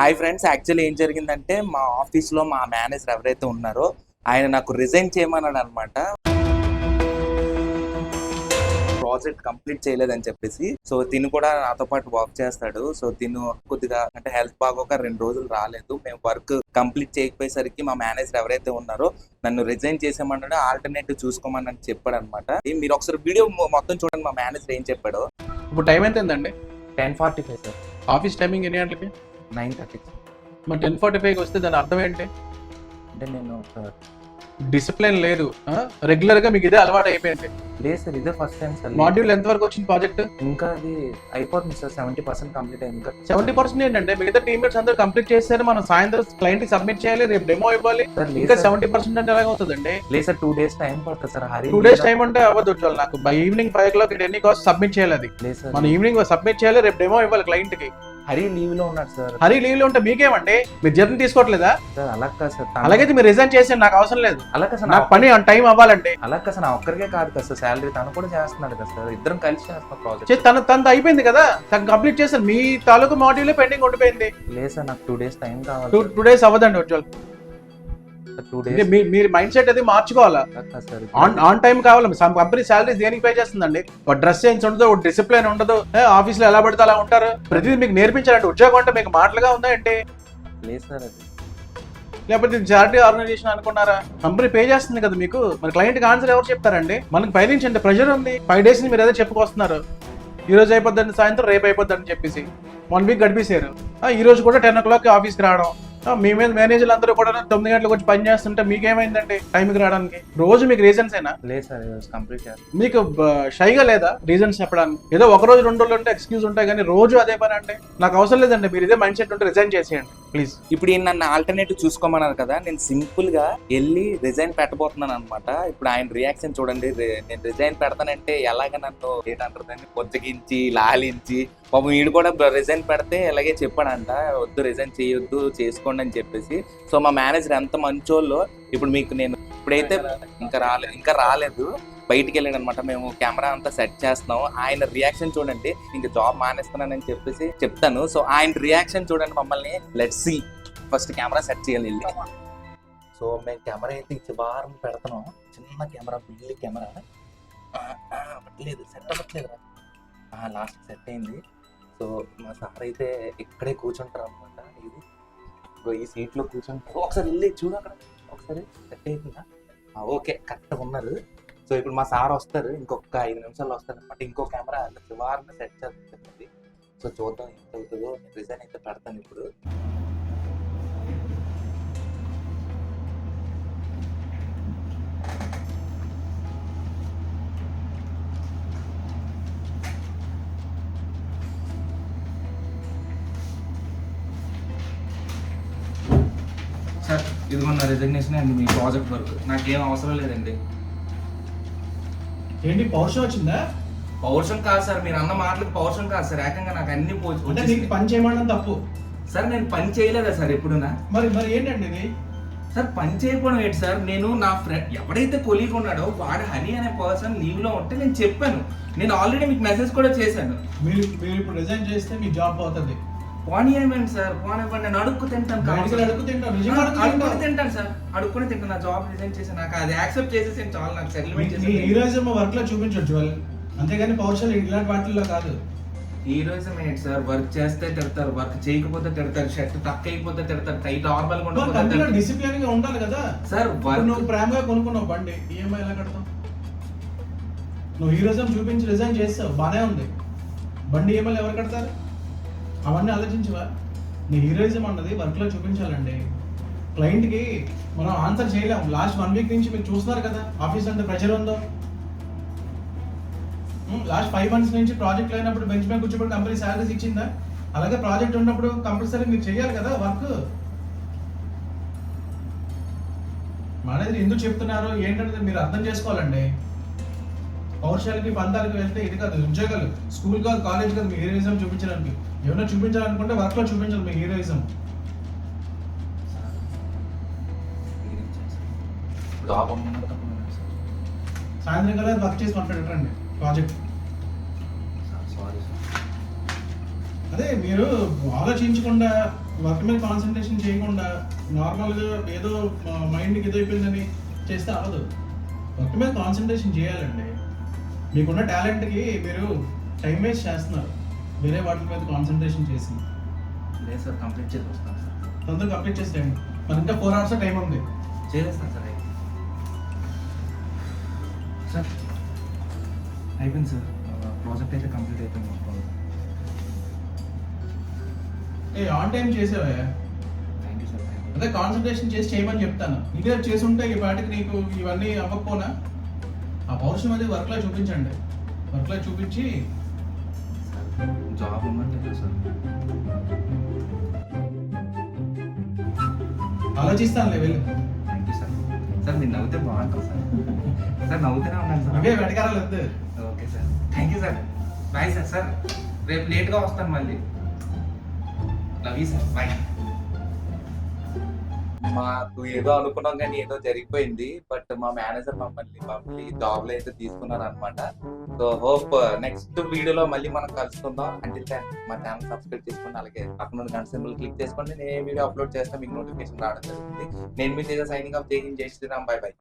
Hi friends, actually ఏం జరిగిందంటే మా ఆఫీస్లో మా మేనేజర్ ఎవరైతే ఉన్నారో ఆయన నాకు రిజైన్ చేయమన్నాడు అనమాట. ప్రాజెక్ట్ కంప్లీట్ చేయలేదని చెప్పేసి. సో తిను కూడా నాతో పాటు వర్క్ చేస్తాడు. సో తిను కొద్దిగా అంటే హెల్త్ బాగోక 2 రోజులు రాలేదు. మేము వర్క్ కంప్లీట్ చేయకపోయేసరికి మా మేనేజర్ ఎవరైతే ఉన్నారో నన్ను రిజైన్ చేసామన్నాడు, ఆల్టర్నేటివ్ చూసుకోమని చెప్పాడు అనమాట. మీరు ఒకసారి వీడియో మొత్తం చూడండి మా మేనేజర్ ఏం చెప్పాడో. ఇప్పుడు టైం ఎంత అయిందండి? 10:45 సార్. ఆఫీస్ టైమింగ్ ఎన్ని గంటలకి? 9:30. మరి 10:45కి వస్తే దాని అర్థం ఏంటి? అంటే నేను డిసిప్లిన్ లేదు, రెగ్యులర్ గా మీకు ఇదే అలవాటు అయిపోయింది. లేదు సార్, ఇదే ఫస్ట్ టైం సార్. మాడ్యూల్ ఎంత వరకు వచ్చింది ప్రాజెక్ట్? ఇంకా అది అయిపోతుంది సార్, 70% కంప్లీట్ అయింది. ఇంకా 70% ఏంటంటే మిగతా టీమ్మేట్స్ అందరూ కంప్లీట్ చేశారు. మనం సాయంత్రం క్లయింట్ కి సబ్మిట్ చేయాలి, రేపు డెమో ఇవ్వాలి. ఇంకా 70% అంటే ఎలాగవుతుందండి? లేదు సార్, 2 days టైం పడుతుంది సార్. 2 days టైం అంటే అవ్వదు. నాకు బై ఈవినింగ్ 5 o'clock ఎన్ని కాస్ట్ సబ్మిట్ చేయాలి. అది మనం ఈవినింగ్ సబ్మిట్ చేయాలి, రేపు డెమో ఇవ్వాలి క్లయింట్ కి. హరి లీవ్ లో ఉన్నాడు సార్. హరి లీవ్ లో ఉంటే మీకేమండి? మీరు జర్నీ తీసుకోవట్లేదా? సార్ అలా కాదు సార్. అలాగైతే మీరు రిజైన్ చేసి నాకు అవసరం లేదు. అలా కాదు సార్, నాకు పని ఆన్ టైం అవ్వాలంటే. అలా కాదు సార్, నా ఒక్కరికే కాదు కదా సార్ శాలరీ, తను కూడా చేస్తున్నాడు కదా సార్. ఇద్దరం కలిసి చేస్తున్నాం ప్రాజెక్ట్. తనది అయిపోయింది కదా, తను కంప్లీట్ చేశారు. మీ తాలూకు మాడ్యూల్ పెండింగ్ ఉండిపోయింది. లేదు సార్, నాకు 2 days టైం కావాలి. 2 days అవ్వదండి ఉజ్వల్. 2 days మీరు మైండ్ సెట్ అది మార్చుకోవాలా. ఆన్ టైం కావాలి. కంపెనీ శాలరీ దేనికి పే చేస్తుందండి? ఒక డ్రెస్ సెన్స్ ఉండదు, ఒక డిసిప్లిన్ ఉండదు, ఆఫీస్ లో ఎలా పడితే అలా ఉంటారు. ప్రతిదీ మీకు నేర్పించాలంటే ఉద్యోగం అంటే మీకు మాటలుగా ఉందా అంటే? లేదు సార్, అది లేకపోతే చారిటీ ఆర్గనైజేషన్ అనుకున్నారా? కంపెనీ పే చేస్తుంది కదా మీకు. మరి క్లయింట్ కి ఆన్సర్ ఎవరు చెప్తారండి? మనకి పై నుంచి అంటే ప్రెషర్ ఉంది. 5 days ని మీరు ఏదో చెప్పుకొస్తున్నారు. ఈ రోజు అయిపోద్దండి సాయంత్రం, రేపు అయిపోద్దని చెప్పేసి 1 week గడిపేశారు. ఈ రోజు కూడా 10 o'clock ఆఫీస్కి రావడం. మీ మీద మేనేజర్లు అందరూ కూడా 9 గంటలకు వచ్చి పని చేస్తుంటే మీకేమైందంటే టైంకి రావడానికి? రోజు మీకు రీజన్స్ అయినా? లేదు సార్, కంప్లీట్ చేస్తాను. మీకు షైగా లేదా రీజన్స్ చెప్పడానికి? ఏదో 1 రోజు 2 రోజులు ఉంటే ఎక్స్క్యూజ్ ఉంటాయి, కానీ రోజు అదే పని అంటే నాకు అవసరం లేదండి. మీరు ఇదే మైండ్ సెట్ ఉంటే రిజైన్ చేసేయండి ప్లీజ్. ఇప్పుడు నన్ను ఆల్టర్నేటివ్ చూసుకోమన్నారు కదా, నేను సింపుల్ గా వెళ్ళి రిజైన్ పెట్టబోతున్నాను అనమాట. ఇప్పుడు ఆయన రియాక్షన్ చూడండి. నేను రిజైన్ పెడతానంటే ఎలాగ నన్ను ఏంటంటారు, పొచ్చగించి లాలించి. పాపం వీడు కూడా రిజైన్ పెడితే ఇలాగే చెప్పాడంట, వద్దు రిజైన్ చేయొద్దు, చేసుకోండి అని చెప్పేసి. సో మా మేనేజర్ ఎంత మంచోళ్ళో. ఇప్పుడు మీకు నేను ఇప్పుడైతే ఇంకా రాలేదు, బయటికి వెళ్ళాడు అనమాట. మేము కెమెరా అంతా సెట్ చేస్తున్నాం. ఆయన రియాక్షన్ చూడండి. ఇంకా జాబ్ మానేస్తున్నానని చెప్పేసి చెప్తాను. సో ఆయన రియాక్షన్ చూడండి. మమ్మల్ని let's see. First camera set చేయాలి వెళ్ళి. సో మేము కెమెరా అయితే ఇచ్చి వారం పెడుతున్నాం. చిన్న కెమెరా, బిల్లి కెమెరా అవ్వట్లేదు, సెట్ అవ్వట్లేదు. లాస్ట్ సెట్ అయింది. సో మా సార్ అయితే ఇక్కడే కూర్చుంటారు అనమాట. ఇది ఈ సీట్లో కూర్చుంటారు. ఒకసారి వెళ్ళి చూడు అక్కడ, ఒకసారి సెట్ అయిపోయిందా? ఓకే, కరెక్ట్గా ఉన్నారు. సో ఇప్పుడు మా సార్ వస్తారు, ఇంకొక 5 నిమిషాల్లో వస్తారు అనమాట. ఇంకో కెమెరా చివరిని సెట్ చేస్తుంది. సో చూద్దాం ఎంత అవుతుందో. రిజైన్ అయితే పెడతాను ఇప్పుడు. సార్ ఇదిగోన్న రిజిగ్నేషన్ అండి, మీ ప్రాజెక్ట్ వర్క్. నాకేం అవసరం లేదండి. ఏంటి పౌరుషం వచ్చిందా? పౌరుషం కాదు సార్, మీరు అన్న మాటలకు పౌరుషం కాదు సార్. ఏకంగా నాకు అన్ని పని చేయమని తప్పు సార్. నేను పని చేయలేదా సార్ ఎప్పుడునా? మరి ఏంటండి ఇది? సార్ పని చేయకపోవడం ఏంటి సార్? నేను నా ఫ్రెండ్ ఎవడైతే కొలీగ్ ఉన్నాడో వాడు హనీ అనే పర్సన్ లీవ్ లో ఉంటే నేను చెప్పాను. నేను ఆల్రెడీ మీకు మెసేజ్ కూడా చేశాను. మీరు ఇప్పుడు రిజైన్ చేస్తే మీ జాబ్ పోతుంది. పోనీయమండి సార్, పోనివ్వండి. నేను అడుక్కు తింటాను సార్, అడుక్కుని తింటాను. నా జాబ్ రిజైన్ చేసి నాకు అది యాక్సెప్ట్ చేసేసి చాలు, నాకు సెటిల్మెంట్ చేసి హీరోయిజం వర్క్ లో చూపించవచ్చు వాళ్ళు, అంతేగాని పౌరుషాలు ఇలాంటి వాటిల్లో కాదు. హీరోయిజం ఏంటి సార్? వర్క్ చేస్తే తిడతారు, వర్క్ చేయకపోతే తిడతారు, షర్ట్ టక్ అయిపోతే తిడతారు, టై నార్మల్ గా డిసిప్లిన్ గా ఉండాలి కదా సార్. నువ్వు ప్రేమగా కొనుక్కున్నావు బండి, ఈఎంఐ ఎలా కడతావు? నువ్వు హీరోయిజం చూపించి రిజైన్ చేస్తావు, బానే ఉంది. బండి ఈఎంఐ ఎవరు కడతారు? అవన్నీ ఆలోచించవా? నీ హీరోయిజం అన్నది వర్క్ లో చూపించాలండి. క్లయింట్ కి మనం ఆన్సర్ చేయలేము. లాస్ట్ 1 week నుంచి మీరు చూస్తున్నారు కదా ఆఫీస్ అంతా ప్రెషర్ ఉందో. లాస్ట్ 5 months నుంచి ప్రాజెక్ట్ లేనప్పుడు బెంచ్ మీద కూర్చోబెట్టి కంపెనీ శాలరీస్ ఇచ్చిందా? అలాగే ప్రాజెక్ట్ ఉన్నప్పుడు కంపల్సరీ మీరు చేయాలి కదా వర్క్. మేనేజర్ ఎందుకు చెప్తున్నారు ఏంటంటే మీరు అర్థం చేసుకోవాలండి. పౌరుషాలకి పందాలకి వెళ్తే ఇది కాదు ఉద్యోగాలు. స్కూల్ కాదు, కాలేజ్ కాదు మీ హీరోయిజం చూపించడానికి. ఏమైనా చూపించాలనుకుంటే వర్క్ లో చూపించాలి మీ హీరోయిజం. సాయంత్రం కదా వర్క్ చేసి మాట్లాడండి ప్రాజెక్ట్. అదే మీరు ఆలోచించకుండా వర్క్ మీద కాన్సన్ట్రేషన్ చేయకుండా నార్మల్గా ఏదో మైండ్కి ఏదో అయిపోయిందని చేస్తే అవ్వదు. వర్క్ మీద కాన్సన్ట్రేషన్ చేయాలండి. మీకున్న టాలెంట్కి మీరు టైం వేస్ట్ చేస్తున్నారు వేరే వాటి మీద కాన్సన్ట్రేషన్ చేసి. లేదు సార్, కంప్లీట్ చేసి వస్తాను సార్. తొందరగా కంప్లీట్ చేసేయండి. మరి ఇంకా 4 hours టైం ఉంది. చేసేస్తాను సార్. సార్ అయిపోయింది సార్, ప్రాజెక్ట్ అయితే కంప్లీట్ అయిపోయింది మొత్తం. ఆన్ టైం చేసావా? Thank you sir. అదే కాన్సన్ట్రేషన్ చేసి చేయమని చెప్తాను. ఇదే చేసి ఉంటే ఈ పాటికి నీకు ఇవన్నీ అవ్వకపోనా ఆ పౌరుషం అది వర్క్లో చూపించండి. వర్క్లో చూపించి జాబ్ ఇవ్వమంటే సార్. ఆలోచిస్తానులే, వెళ్ళు. Thank you sir. సార్ మీరు నవ్వుతే బాగుంటుంది సార్. సార్ నవ్వుతూనే ఉన్నాను సార్. అవే వెటకారాలు వద్దు. Okay sir, thank you sir. Bye sir. Sir రేపు లేట్గా వస్తాను మళ్ళీ. Love you sir, bye. మాకు ఏదో అనుకున్నాం కానీ ఏదో జరిగిపోయింది. బట్ మా మేనేజర్ మమ్మల్ని జాబ్ లో అయితే తీసుకున్నారు అనమాట. సో హోప్ నెక్స్ట్ వీడియోలో మళ్ళీ మనం కలుసుకుందాం. అంటే మా ఛానల్ సబ్స్క్రైబ్ చేసుకోండి, అలాగే పక్కన గంట సింబల్ క్లిక్ చేసుకోండి. నేను ఏ వీడియో అప్లోడ్ చేస్తా మీకు నోటిఫికేషన్ రావడం జరుగుతుంది. నేను మీ సైనింగ్ ఆఫ్ జై హింద్, జై శ్రీరామ్, బై బై.